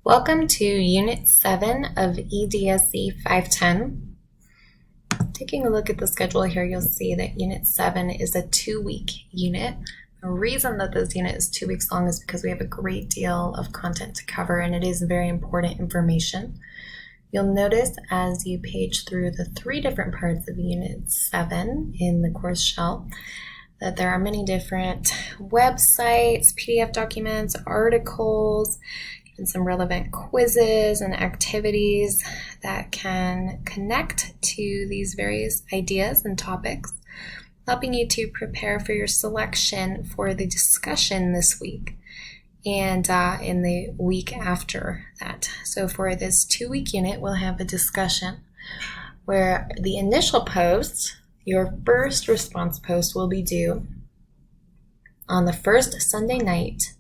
Welcome to Unit 7 of EDSE 510. Taking a look at the schedule here, you'll see that Unit 7 is a 2-week unit. The reason that this unit is 2 weeks long is because we have a great deal of content to cover, and it is very important information. You'll notice as you page through the 3 different parts of Unit 7 in the course shell that there are many different websites, PDF documents, articles, and some relevant quizzes and activities that can connect to these various ideas and topics, helping you to prepare for your selection for the discussion this week and in the week after that. So for this 2-week unit, we'll have a discussion where the initial post, your first response post, will be due on the first Sunday night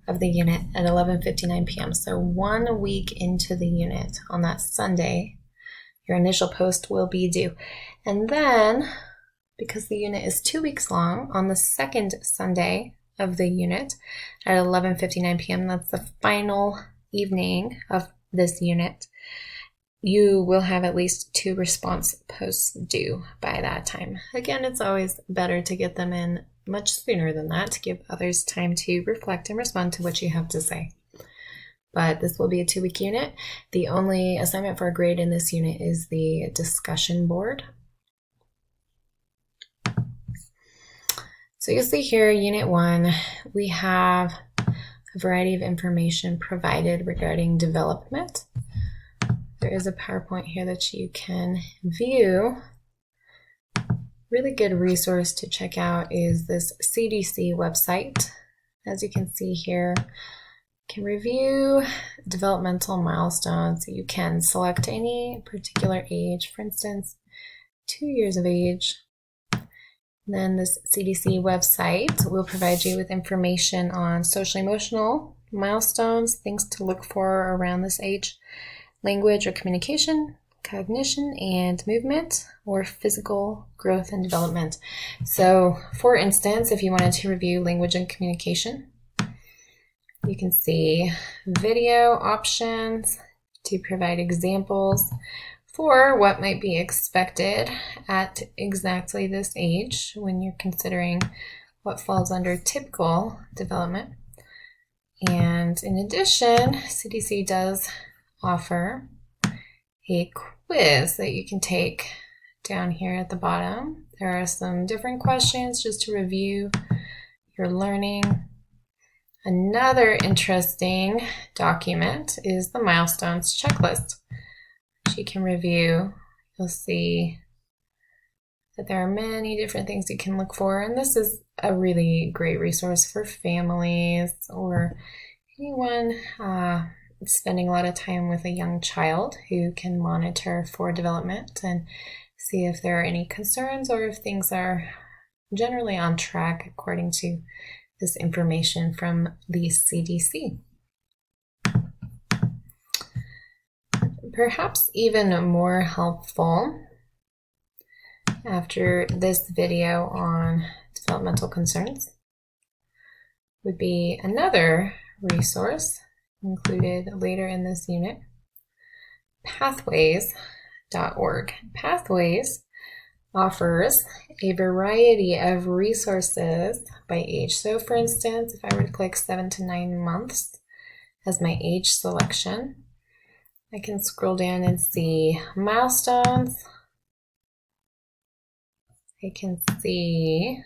of the unit at 11:59 p.m. So 1 week into the unit on that Sunday, your initial post will be due. And then, because the unit is 2 weeks long, on the second Sunday of the unit at 11:59 p.m., that's the final evening of this unit, you will have at least 2 response posts due by that time. Again, it's always better to get them in much sooner than that to give others time to reflect and respond to what you have to say. But this will be a 2-week unit. The only assignment for a grade in this unit is the discussion board. So you'll see here, Unit 1, we have a variety of information provided regarding development. There is a PowerPoint here that you can view. Really good resource to check out is this CDC website. As you can see here, you can review developmental milestones. You can select any particular age, for instance, 2 years of age. Then this CDC website will provide you with information on social emotional milestones, things to look for around this age, language or communication, cognition and movement, or physical growth and development. So, for instance, if you wanted to review language and communication, you can see video options to provide examples for what might be expected at exactly this age when you're considering what falls under typical development. And in addition, CDC does offer a quiz that you can take down here at the bottom. There are some different questions just to review your learning. Another interesting document is the milestones checklist, which you can review. You'll see that there are many different things you can look for, and this is a really great resource for families or anyone spending a lot of time with a young child who can monitor for development and see if there are any concerns or if things are generally on track according to this information from the CDC. Perhaps even more helpful after this video on developmental concerns would be another resource included later in this unit, pathways.org. Pathways offers a variety of resources by age. So for instance, if I were to click 7 to 9 months as my age selection, I can scroll down and see milestones. I can see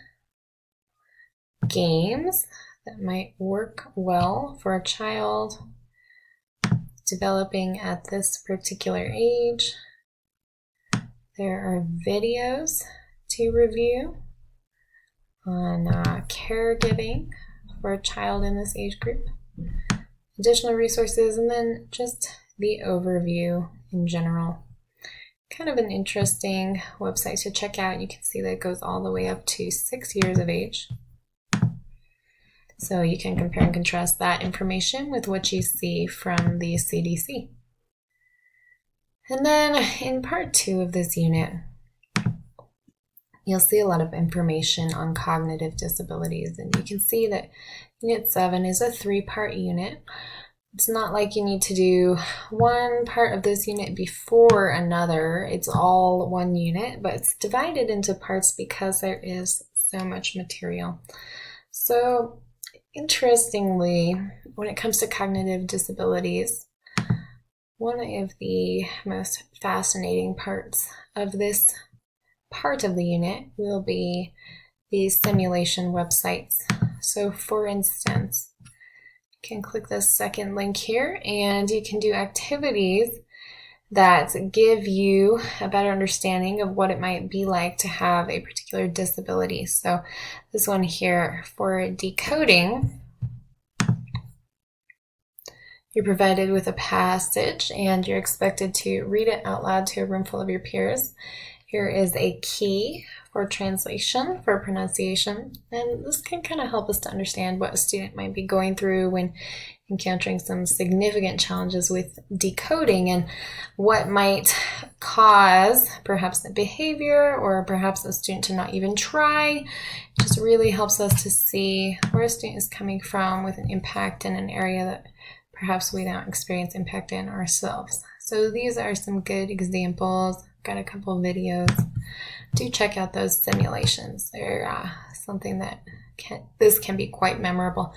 games that might work well for a child developing at this particular age. There are videos to review on caregiving for a child in this age group, additional resources, and then just the overview in general. Kind of an interesting website to check out. You can see that it goes all the way up to 6 years of age. So you can compare and contrast that information with what you see from the CDC. And then in part 2 of this unit, you'll see a lot of information on cognitive disabilities. And you can see that Unit 7 is a 3-part unit. It's not like you need to do one part of this unit before another. It's all one unit, but it's divided into parts because there is so much material. So interestingly, when it comes to cognitive disabilities, one of the most fascinating parts of this part of the unit will be the simulation websites. So for instance, you can click this second link here and you can do activities that give you a better understanding of what it might be like to have a particular disability. So this one here for decoding, you're provided with a passage and you're expected to read it out loud to a room full of your peers. Here is a key for translation, for pronunciation, and this can kind of help us to understand what a student might be going through when encountering some significant challenges with decoding and what might cause perhaps the behavior or perhaps a student to not even try. It just really helps us to see where a student is coming from with an impact in an area that perhaps we don't experience impact in ourselves. So these are some good examples. Got a couple of videos. Do check out those simulations. They're something that this can be quite memorable.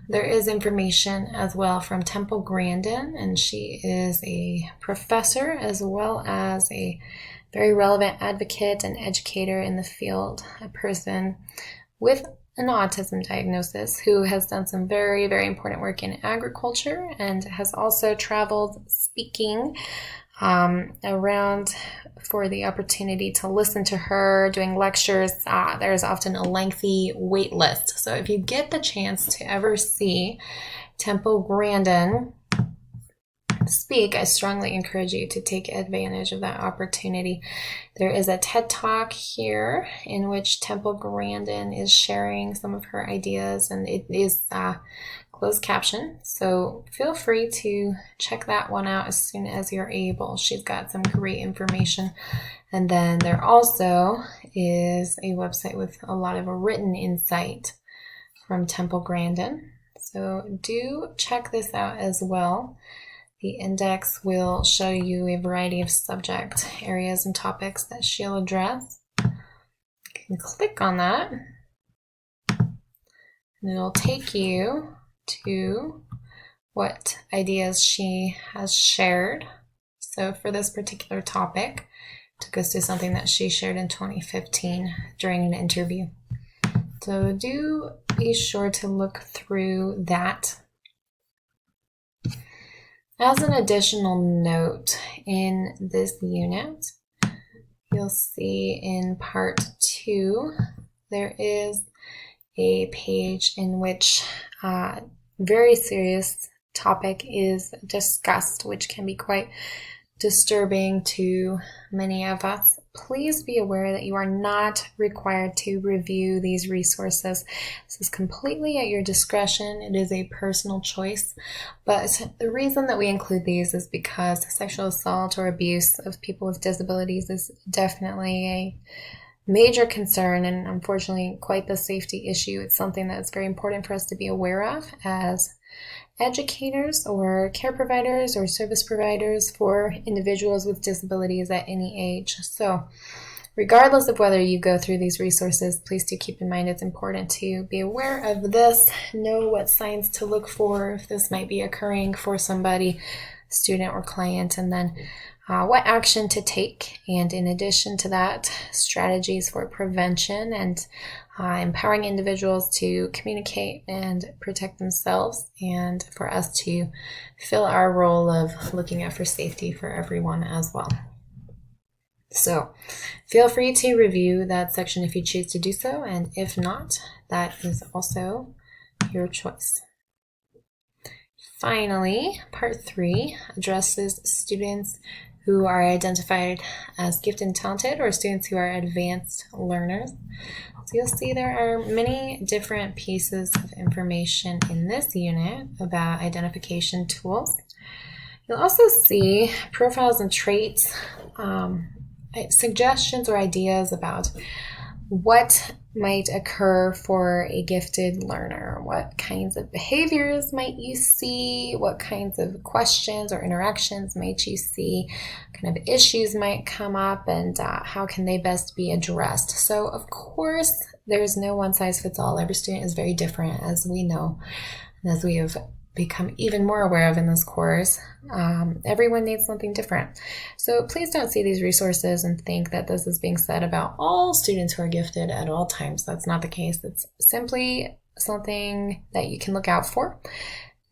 There is information as well from Temple Grandin, and she is a professor as well as a very relevant advocate and educator in the field, a person with an autism diagnosis who has done some very, very important work in agriculture and has also traveled speaking around for the opportunity to listen to her doing lectures. There's often a lengthy wait list. So if you get the chance to ever see Temple Grandin speak, I strongly encourage you to take advantage of that opportunity. There is a TED Talk here in which Temple Grandin is sharing some of her ideas, and it is closed caption, so feel free to check that one out as soon as you're able. She's got some great information. And then there also is a website with a lot of written insight from Temple Grandin, so do check this out as well. The index will show you a variety of subject areas and topics that she'll address. You can click on that and it'll take you to what ideas she has shared. So for this particular topic, it took us to something that she shared in 2015 during an interview. So do be sure to look through that. As an additional note in this unit, you'll see in part 2, there is a page in which very serious topic is discussed, which can be quite disturbing to many of us. Please be aware that you are not required to review these resources. This is completely at your discretion. It is a personal choice, but the reason that we include these is because sexual assault or abuse of people with disabilities is definitely a major concern and unfortunately quite the safety issue. It's something that's very important for us to be aware of as educators or care providers or service providers for individuals with disabilities at any age. So regardless of whether you go through these resources, please do keep in mind it's important to be aware of this, know what signs to look for if this might be occurring for somebody, student or client, and then what action to take. And in addition to that, strategies for prevention and empowering individuals to communicate and protect themselves, and for us to fill our role of looking out for safety for everyone as well. So feel free to review that section if you choose to do so, and if not, that is also your choice. Finally, part 3 addresses students who are identified as gifted and talented, or students who are advanced learners. So you'll see there are many different pieces of information in this unit about identification tools. You'll also see profiles and traits, suggestions or ideas about what might occur for a gifted learner? What kinds of behaviors might you see? What kinds of questions or interactions might you see? What kind of issues might come up, and how can they best be addressed? So, of course, there's no one size fits all. Every student is very different, as we know, and as we have become even more aware of in this course. Everyone needs something different. So please don't see these resources and think that this is being said about all students who are gifted at all times. That's not the case. It's simply something that you can look out for.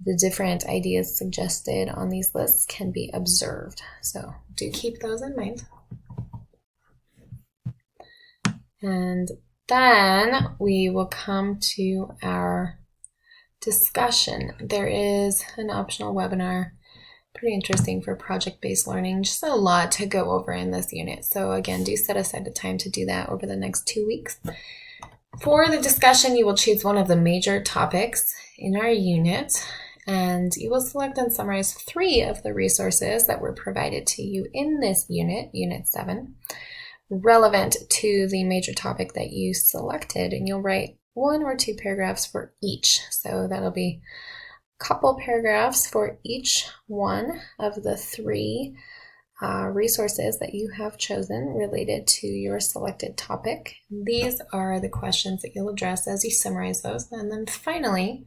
The different ideas suggested on these lists can be observed. So do keep those in mind. And then we will come to our discussion. There is an optional webinar, pretty interesting for project-based learning, just a lot to go over in this unit. So again, do set aside the time to do that over the next 2 weeks. For the discussion, you will choose one of the major topics in our unit, and you will select and summarize 3 of the resources that were provided to you in this unit, Unit 7, relevant to the major topic that you selected, and you'll write 1 or 2 paragraphs for each. So that'll be a couple paragraphs for each one of the 3 resources that you have chosen related to your selected topic. These are the questions that you'll address as you summarize those. And then finally,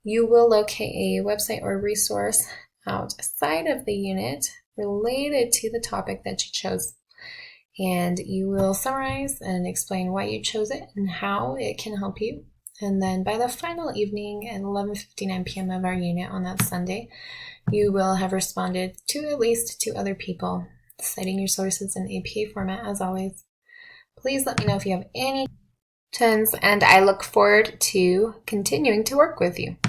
you will locate a website or resource outside of the unit related to the topic that you chose. And you will summarize and explain why you chose it and how it can help you. And then by the final evening at 11:59 p.m. of our unit on that Sunday, you will have responded to at least 2 other people, citing your sources in APA format as always. Please let me know if you have any questions, and I look forward to continuing to work with you.